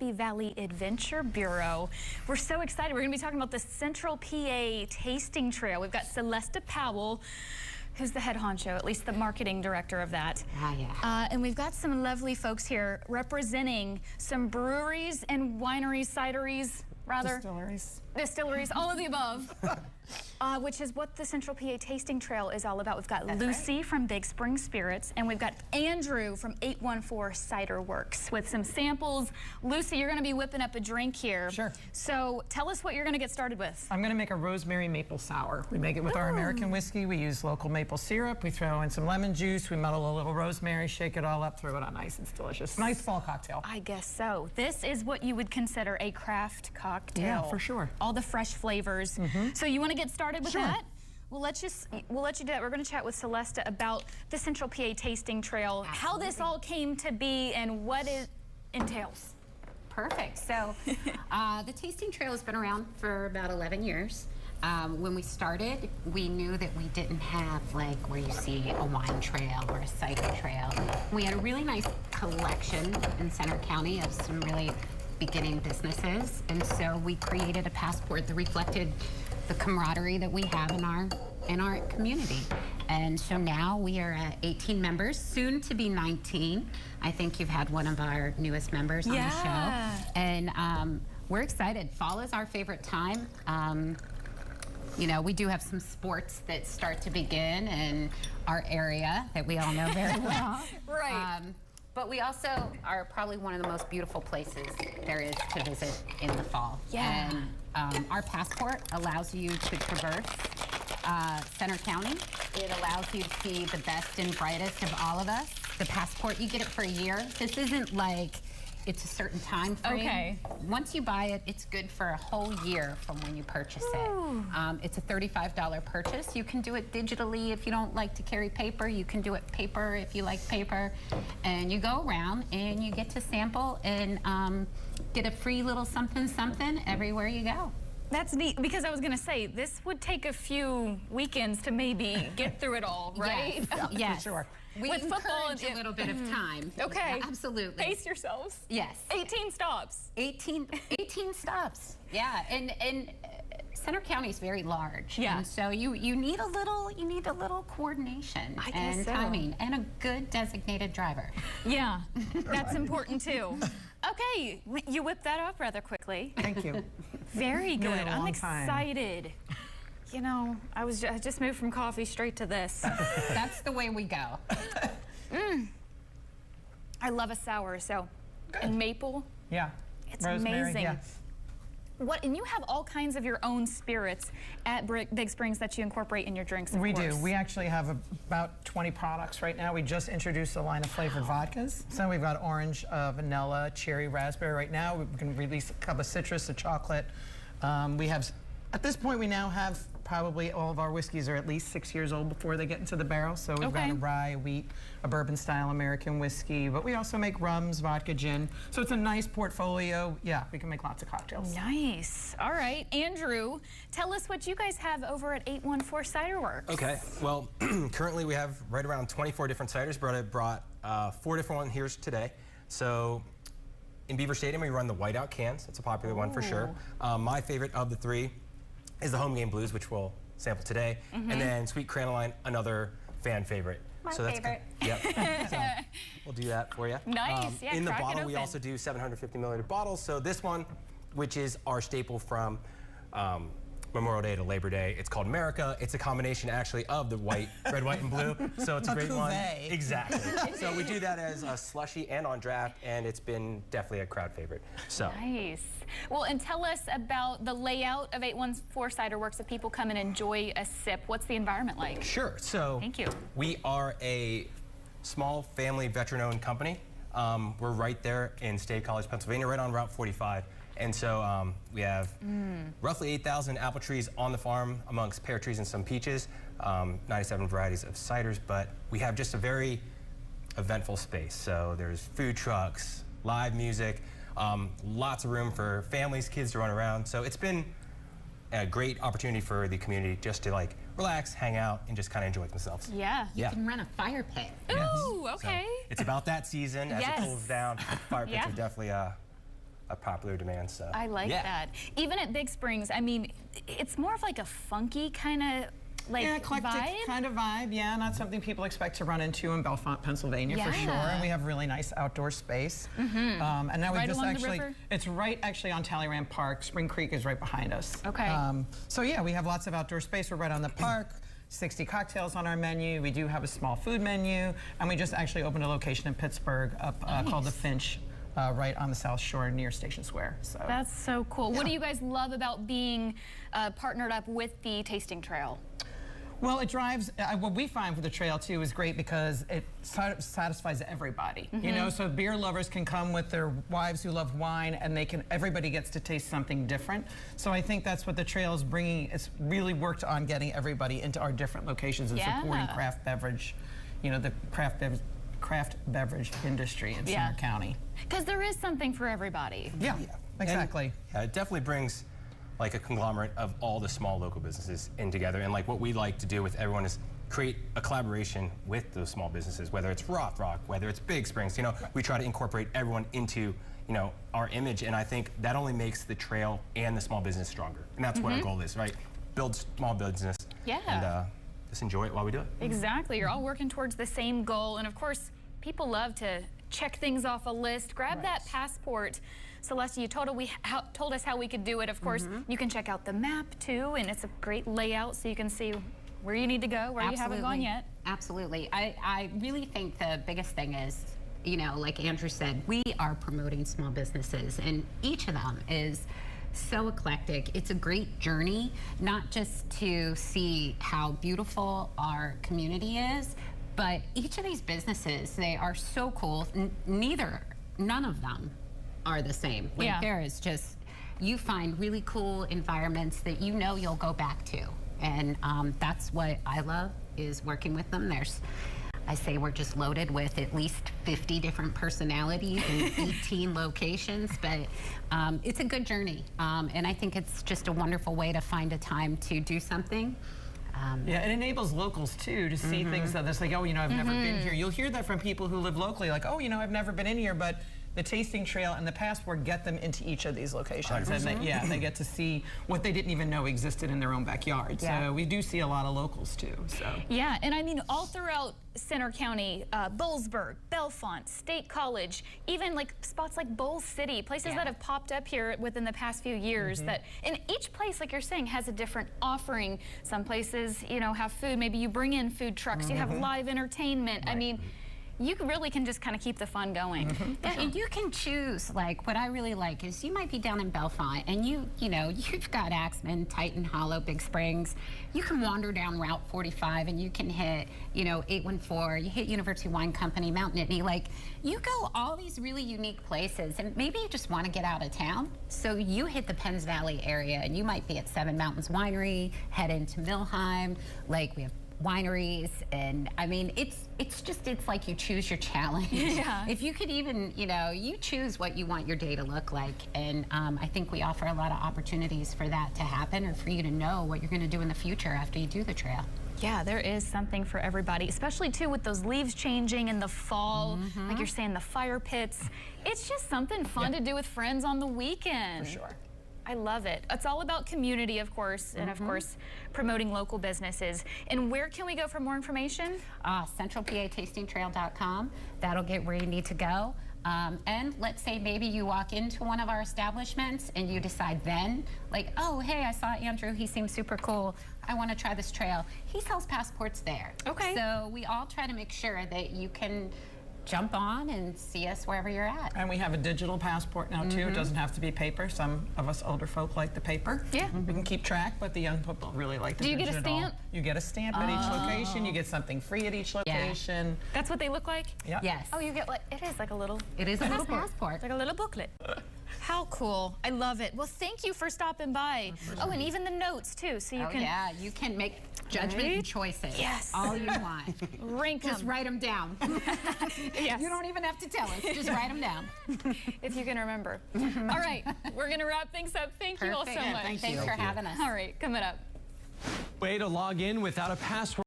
Happy Valley Adventure Bureau. We're so excited. We're going to be talking about the Central PA Tasting Trail. We've got Celesta Powell, who's the head honcho, at least the marketing director of that. And we've got some lovely folks here representing some breweries and wineries, cideries, rather. Distilleries, all of the above. Which is what the Central PA Tasting Trail is all about. We've got Lucy from Big Spring Spirits, and we've got Andrew from 814 Cider Works with some samples. Lucy, you're going to be whipping up a drink here. Sure. So tell us what you're going to get started with. I'm going to make a rosemary maple sour. We make it with our American whiskey. We use local maple syrup. We throw in some lemon juice. We muddle a little rosemary, shake it all up, throw it on ice. It's delicious. Nice fall cocktail. I guess so. This is what you would consider a craft cocktail. Yeah, for sure. All the fresh flavors. So you want to get started with Sure. that? Well, we'll let you do that. We're going to chat with Celesta about the Central PA Tasting Trail, how this all came to be, and what it entails. Perfect. So the Tasting Trail has been around for about 11 years. When we started, we knew that we didn't have like where you see a wine trail or a cider trail. We had a really nice collection in Center County of some really beginning businesses, and so we created a passport that reflected the camaraderie that we have in our community. And so now we are at 18 members, soon to be 19. I think you've had one of our newest members on the show. And we're excited. Fall is our favorite time. You know, we do have some sports that start to begin in our area that we all know very well. But we also are probably one of the most beautiful places there is to visit in the fall. And our passport allows you to traverse Center County. It allows you to see the best and brightest of all of us. The passport, you get it for a year. This isn't like it's a certain time frame. Once you buy it, it's good for a whole year from when you purchase it. It's a $35 purchase. You can do it digitally if you don't like to carry paper. You can do it paper if you like paper. And you go around and you get to sample and get a free little something something everywhere you go. That's neat, because I was going to say, this would take a few weekends to maybe get through it all, right? Yes. For sure. We With football encourage a little bit of time. Okay. Absolutely. Pace yourselves. Yes. 18 stops. 18 stops. Yeah, and Center County is very large. Yeah. And so you need a little coordination and timing and a good designated driver. Yeah, that's important too. Okay, you whipped that up rather quickly. Thank you. Very good. Really I'm long time. excited. You know, I just moved from coffee straight to this. That's the way we go. I love a sour, so and maple. Yeah. It's rosemary, amazing. yes. And you have all kinds of your own spirits at Big Springs that you incorporate in your drinks, of course. We do. We actually have about 20 products right now. We just introduced a line of flavored vodkas. So we've got orange, vanilla, cherry, raspberry right now. We can release a cup of citrus, a chocolate. We have, at this point, we now have probably all of our whiskeys are at least 6 years old before they get into the barrel. So we've got a rye, a wheat, a bourbon-style American whiskey. But we also make rums, vodka, gin. So it's a nice portfolio. Yeah, we can make lots of cocktails. Nice. All right, Andrew, tell us what you guys have over at 814 Cider Works. Okay, well, currently we have right around 24 different ciders, but I brought 4 different ones here today. So in Beaver Stadium, we run the whiteout cans. It's a popular one for sure. My favorite of the 3 is the Home Game Blues, which we'll sample today, and then Sweet Cranoline, another fan favorite. My favorite. Yep. So we'll do that for you. Nice. Yeah, in the crack it bottle, we open. also do 750 milliliter bottles. So this one, which is our staple from Memorial Day to Labor Day, it's called America. It's a combination actually of the white, red, white, and blue. So it's a great one. Exactly. So we do that as a slushy and on draft, and it's been definitely a crowd favorite. So. Nice. Well, and tell us about the layout of 814 Cider Works if people come and enjoy a sip. What's the environment like? Sure. So thank you. We are a small family veteran-owned company. We're right there in State College, Pennsylvania, right on Route 45. And so we have roughly 8,000 apple trees on the farm amongst pear trees and some peaches, 97 varieties of ciders, but we have just a very eventful space. So there's food trucks, live music, lots of room for families, kids to run around. So it's been a great opportunity for the community just to like relax, hang out, and just kind of enjoy themselves. Yeah. You can run a fire pit. Ooh, okay. So it's about that season as it cools down. Fire pits are definitely a a popular demand. So I like that. Even at Big Springs, I mean, it's more of like a funky kind of like eclectic vibe? kind of vibe, yeah, not something people expect to run into in Bellefonte, Pennsylvania for sure. And we have really nice outdoor space. And now Right we just along the actually, river? it's right actually on Talleyrand Park. Spring Creek is right behind us. Okay. So yeah, we have lots of outdoor space. We're right on the park. 60 cocktails on our menu. We do have a small food menu, and we just actually opened a location in Pittsburgh up called the Finch. Right on the South Shore near Station Square. So that's so cool. What do you guys love about being partnered up with the Tasting Trail? Well, it drives, what we find for the trail too is great because it satisfies everybody. You know, so beer lovers can come with their wives who love wine, and everybody gets to taste something different. So I think that's what the trail is bringing. It's really worked on getting everybody into our different locations and supporting craft beverage, you know, the craft beverage industry in Center County. Because there is something for everybody. Yeah, exactly. And, it definitely brings like a conglomerate of all the small local businesses in together. And like what we like to do with everyone is create a collaboration with those small businesses, whether it's Rothrock, whether it's Big Springs. You know, we try to incorporate everyone into, you know, our image, and I think that only makes the trail and the small business stronger. And that's what our goal is, right? Build small business and just enjoy it while we do it. Exactly. You're all working towards the same goal, and of course, people love to check things off a list. Grab that passport. Celeste, you told us how we could do it. Of course, you can check out the map too, and it's a great layout so you can see where you need to go, where you haven't gone yet. Absolutely. I really think the biggest thing is, you know, like Andrew said, we are promoting small businesses, and each of them is so eclectic. It's a great journey, not just to see how beautiful our community is, but each of these businesses, they are so cool. None of them are the same. Like there is just, you find really cool environments that you know you'll go back to. And that's what I love, is working with them. I say we're just loaded with at least 50 different personalities in 18 locations, but it's a good journey. And I think it's just a wonderful way to find a time to do something. Yeah, it enables locals too to see things that it's like, oh, you know, I've never been here. You'll hear that from people who live locally, like, oh, you know, I've never been in here, but the Tasting Trail and the Passport get them into each of these locations. And they get to see what they didn't even know existed in their own backyard. So we do see a lot of locals too. So yeah, and I mean, all throughout Center County, Bullsburg, Bellefonte, State College, even like spots like Bull City, places that have popped up here within the past few years. That, and each place, like you're saying, has a different offering. Some places, you know, have food. Maybe you bring in food trucks. You have live entertainment. I mean, you really can just kind of keep the fun going. And you can choose, like, what I really like is you might be down in Bellefonte and you know, you've got Axman, Titan Hollow, Big Springs. You can wander down Route 45 and you can hit, you know, 814, you hit University Wine Company, Mount Nittany. Like, you go all these really unique places, and maybe you just want to get out of town. So you hit the Penns Valley area and you might be at Seven Mountains Winery, head into Millheim. Like, we have wineries, and I mean, it's like you choose your challenge. If you could even, you know, you choose what you want your day to look like, and I think we offer a lot of opportunities for that to happen, or for you to know what you're going to do in the future after you do the trail. Yeah, there is something for everybody, especially too with those leaves changing in the fall, like you're saying, the fire pits. It's just something fun to do with friends on the weekend. for sure. I love it. It's all about community, of course, and of course, promoting local businesses. And where can we go for more information? CentralPATastingTrail.com. That'll get where you need to go. And let's say maybe you walk into one of our establishments and you decide then, like, oh, hey, I saw Andrew, he seems super cool. I want to try this trail. He sells passports there. Okay. So we all try to make sure that you can jump on and see us wherever you're at. And we have a digital passport now too. It doesn't have to be paper. Some of us older folk like the paper. Yeah. We can keep track, but the young people really like the digital. Do you get a stamp? You get a stamp at each location. You get something free at each location. That's what they look like? Yeah. Yes. Oh, you get like, it is like a little... It is a little passport. Like a little booklet. How cool. I love it. Well, thank you for stopping by. Oh, and even the notes too, so you can... yeah, you can make judgment and choices. Yes. All you want. Rank Just them. write them down. Yes. You don't even have to tell us. Just write them down. If you can remember. All right, we're going to wrap things up. Thank you all so much. Thank you. Thanks for having us. All right, coming up. Way to log in without a password.